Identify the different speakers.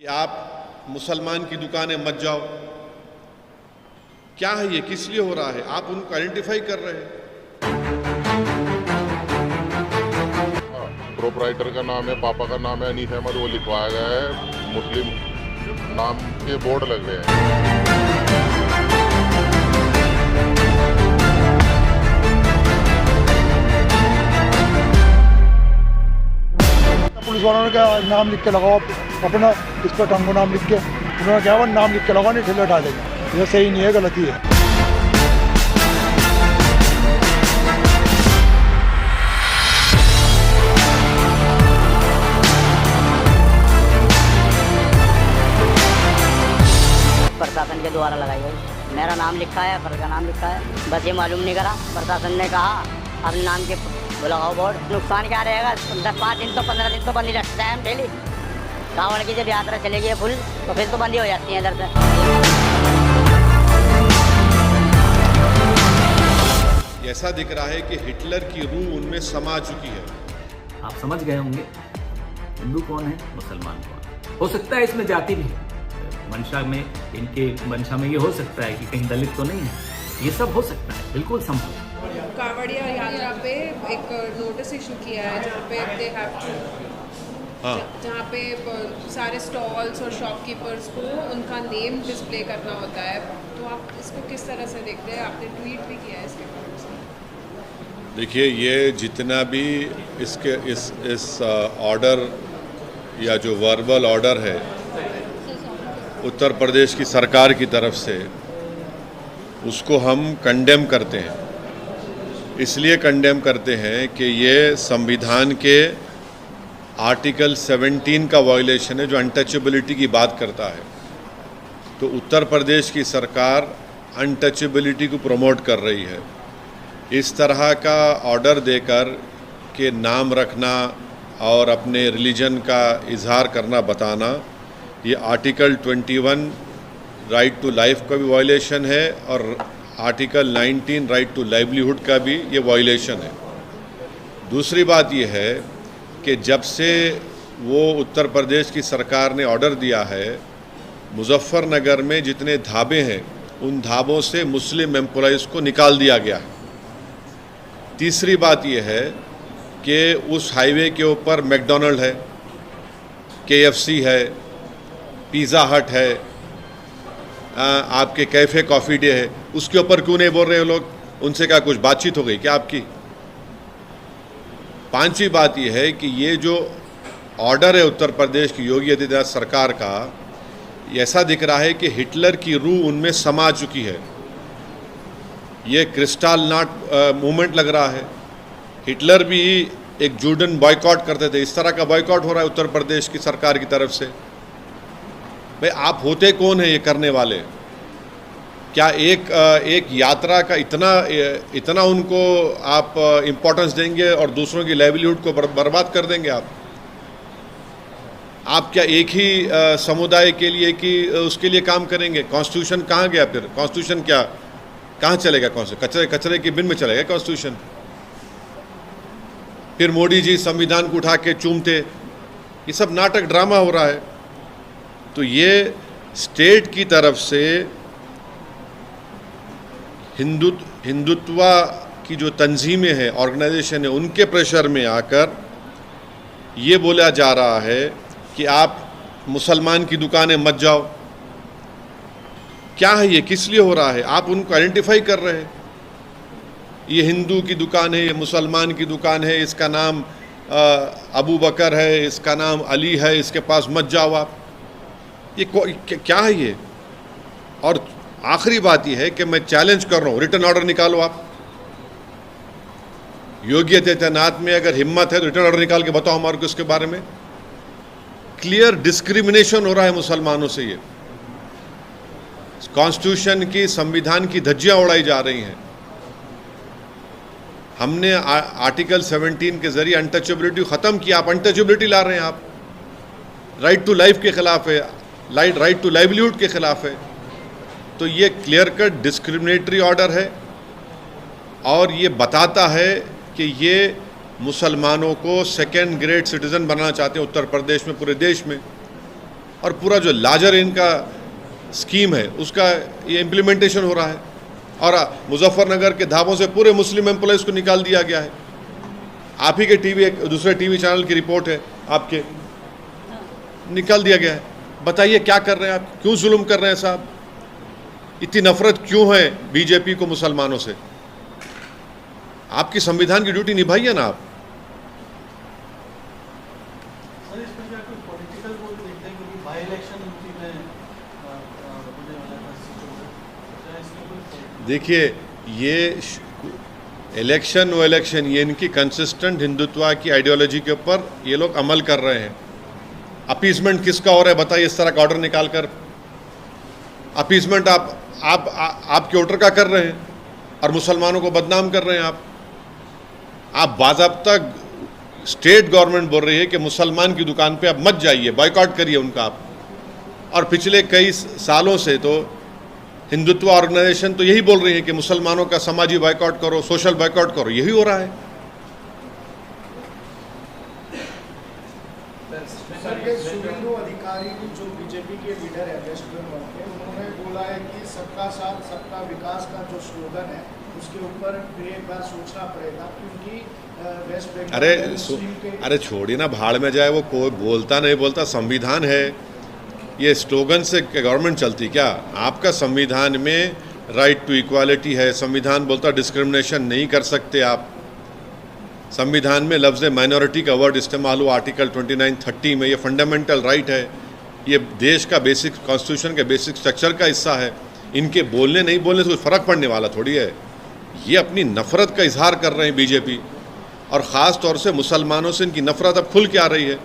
Speaker 1: कि आप मुसलमान की दुकानें मत जाओ। क्या है ये, किस लिए हो रहा है? आप उनको आइडेंटिफाई कर रहे हैं।
Speaker 2: प्रोपराइटर का नाम है, पापा का नाम है अनीस अहमद, वो लिखवाया गया है, मुस्लिम नाम के बोर्ड लग रहे हैं।
Speaker 3: पुलिस वालों ने कहा नाम लिख के लगाओ अपना, इस पर टंगो नाम लिख के, उन्होंने कहा वो नाम लिख के लगाओ नहीं ठेले डालेंगे। ये सही नहीं है, गलती है।
Speaker 4: प्रशासन के द्वारा लगाई गई। मेरा नाम लिखा है, घर का नाम लिखा है, बस ये मालूम नहीं करा। प्रशासन ने कहा अपने नाम के लगाओ बोर्ड। नुकसान क्या रहेगा? 5 दिन तो 15 दिन तो बंदी रखते हैं हम डेली। कांवड़ की जब यात्रा चलेगी फुल तो फिर तो बंदी हो जाती है इधर से।
Speaker 1: ऐसा दिख रहा है कि हिटलर की रूह उनमें समा चुकी है।
Speaker 5: आप समझ गए होंगे हिंदू कौन है, मुसलमान कौन है। हो सकता है इसमें जाति भी है, मंशा में, इनके मंशा में ये हो सकता है कि कहीं दलित तो नहीं है। ये सब हो सकता है, बिल्कुल संभव है।
Speaker 6: कांवड़िया यात्रा पे एक नोटिस इशू किया है जहाँ पे दे हैव टू, जहाँ पे सारे स्टॉल्स और शॉपकीपर्स को उनका नेम डिस्प्ले करना होता है। तो आप इसको किस तरह से देखते हैं? आपने ट्वीट भी किया है इसके बारे में।
Speaker 1: देखिए, ये जितना भी इसके इस ऑर्डर या जो वर्बल ऑर्डर है उत्तर प्रदेश की सरकार की तरफ से, उसको हम कंडेम करते हैं। इसलिए कंडेम करते हैं कि ये संविधान के आर्टिकल 17 का वायलेशन है, जो अनटचेबिलिटी की बात करता है। तो उत्तर प्रदेश की सरकार अनटचेबिलिटी को प्रमोट कर रही है। इस तरह का ऑर्डर देकर के नाम रखना और अपने रिलीजन का इजहार करना, बताना, ये आर्टिकल 21 राइट टू लाइफ का भी वायलेशन है और आर्टिकल 19 राइट टू लाइवलीहुड का भी ये वायलेशन है। दूसरी बात ये है कि जब से वो उत्तर प्रदेश की सरकार ने ऑर्डर दिया है, मुजफ्फरनगर में जितने ढाबे हैं उन ढाबों से मुस्लिम एम्प्लॉइज़ को निकाल दिया गया है। तीसरी बात ये है कि उस हाईवे के ऊपर मैकडॉनल्ड है, KFC है, पिज़्ज़ा हट है, आपके कैफ़े कॉफ़ी डे है, उसके ऊपर क्यों नहीं बोल रहे हो लोग? उनसे क्या कुछ बातचीत हो गई क्या आपकी? पांचवी बात यह है कि ये जो ऑर्डर है उत्तर प्रदेश की योगी आदित्यनाथ सरकार का, ऐसा दिख रहा है कि हिटलर की रूह उनमें समा चुकी है। ये क्रिस्टल नॉट मूवमेंट लग रहा है। हिटलर भी एक जूडन बॉयकॉट करते थे, इस तरह का बॉयकॉट हो रहा है उत्तर प्रदेश की सरकार की तरफ से। भाई, आप होते कौन है ये करने वाले? क्या एक यात्रा का इतना उनको आप इम्पोर्टेंस देंगे और दूसरों की लाइवलीहुड को बर्बाद कर देंगे? आप क्या एक ही समुदाय के लिए कि उसके लिए काम करेंगे? कॉन्स्टिट्यूशन कहाँ गया फिर? कॉन्स्टिट्यूशन क्या कहाँ चलेगा? कचरे की बिन में चलेगा कॉन्स्टिट्यूशन? फिर मोदी जी संविधान को उठा के चूमते। ये सब नाटक, ड्रामा हो रहा है। तो ये स्टेट की तरफ से हिंदुत्व की जो तंजीमें हैं, ऑर्गेनाइजेशन है, उनके प्रेशर में आकर ये बोला जा रहा है कि आप मुसलमान की दुकानें मत जाओ। क्या है ये, किस लिए हो रहा है? आप उनको आइडेंटिफाई कर रहे हैं। ये हिंदू की दुकान है, ये मुसलमान की दुकान है, इसका नाम अबू बकर है, इसका नाम अली है, इसके पास मत जाओ आप। ये क्या है ये? और आखिरी बात यह है कि मैं चैलेंज कर रहा हूँ, रिटर्न ऑर्डर निकालो आप। योगी आदित्यनाथ में अगर हिम्मत है तो रिटर्न ऑर्डर निकाल के बताओ हमारे को इसके बारे में। क्लियर डिस्क्रिमिनेशन हो रहा है मुसलमानों से। ये कॉन्स्टिट्यूशन की, संविधान की धज्जियां उड़ाई जा रही हैं। हमने आर्टिकल 17 के जरिए अनटचेबिलिटी खत्म किया, आप अनटचेबिलिटी ला रहे हैं। आप राइट टू लाइफ के खिलाफ है, राइट टू लाइवलीहुड के खिलाफ है। तो ये क्लियर कट डिस्क्रिमिनेटरी ऑर्डर है और ये बताता है कि ये मुसलमानों को सेकेंड ग्रेड सिटीज़न बनाना चाहते हैं उत्तर प्रदेश में, पूरे देश में। और पूरा जो लार्जर इनका स्कीम है उसका ये इम्प्लीमेंटेशन हो रहा है। और मुजफ्फरनगर के ढाबों से पूरे मुस्लिम एम्प्लॉयज़ को निकाल दिया गया है। आप ही के दूसरे टीवी चैनल की रिपोर्ट है, आपके निकाल दिया गया है। बताइए क्या कर रहे हैं आप, क्यों जुल्म कर रहे हैं साहब, इतनी नफरत क्यों है बीजेपी को मुसलमानों से? आपकी संविधान की ड्यूटी निभाइए ना आप।
Speaker 7: सर इसमें क्या कोई पॉलिटिकल रोल देखते हैं, क्योंकि बाई इलेक्शन यूपी में होने वाला है, इसमें कोई
Speaker 1: देखिए ये इलेक्शन वो इलेक्शन, ये इनकी कंसिस्टेंट हिंदुत्व की आइडियोलॉजी के ऊपर ये लोग अमल कर रहे हैं। अपीसमेंट किसका हो रहा है बताइए, इस तरह का ऑर्डर निकाल कर अपीसमेंट आपके वोटर का कर रहे हैं और मुसलमानों को बदनाम कर रहे हैं आप बाज़ाब्ता स्टेट गवर्नमेंट बोल रही है कि मुसलमान की दुकान पे आप मत जाइए, बॉयकॉट करिए उनका आप। और पिछले कई सालों से तो हिंदुत्व ऑर्गेनाइजेशन तो यही बोल रही है कि मुसलमानों का समाजी बॉयकॉट करो, सोशल बॉयकॉट करो, यही हो रहा है।
Speaker 8: शुभेंदु अधिकारी जो बीजेपी के लीडर है वेस्ट बंगाल के, उन्होंने बोला है कि सबका साथ सबका विकास का जो स्लोगन है उसके ऊपर एक बार सोचना पड़ेगा, क्योंकि वेस्ट बंगाल
Speaker 1: अरे छोड़िए ना, भाड़ में जाए वो, कोई बोलता नहीं बोलता, संविधान है। ये स्लोगन से गवर्नमेंट चलती क्या? आपका संविधान में राइट टू इक्वालिटी है, संविधान बोलता डिस्क्रिमिनेशन नहीं कर सकते आप। संविधान में लफ्ज़ माइनॉरिटी का वर्ड इस्तेमाल हुआ आर्टिकल 29-30 में, ये फंडामेंटल राइट है, ये देश का बेसिक कॉन्स्टिट्यूशन के बेसिक स्ट्रक्चर का हिस्सा है। इनके बोलने नहीं बोलने से कोई फ़र्क पड़ने वाला थोड़ी है। ये अपनी नफ़रत का इजहार कर रहे हैं बीजेपी, और ख़ास तौर से मुसलमानों से इनकी नफ़रत अब खुल के आ रही है।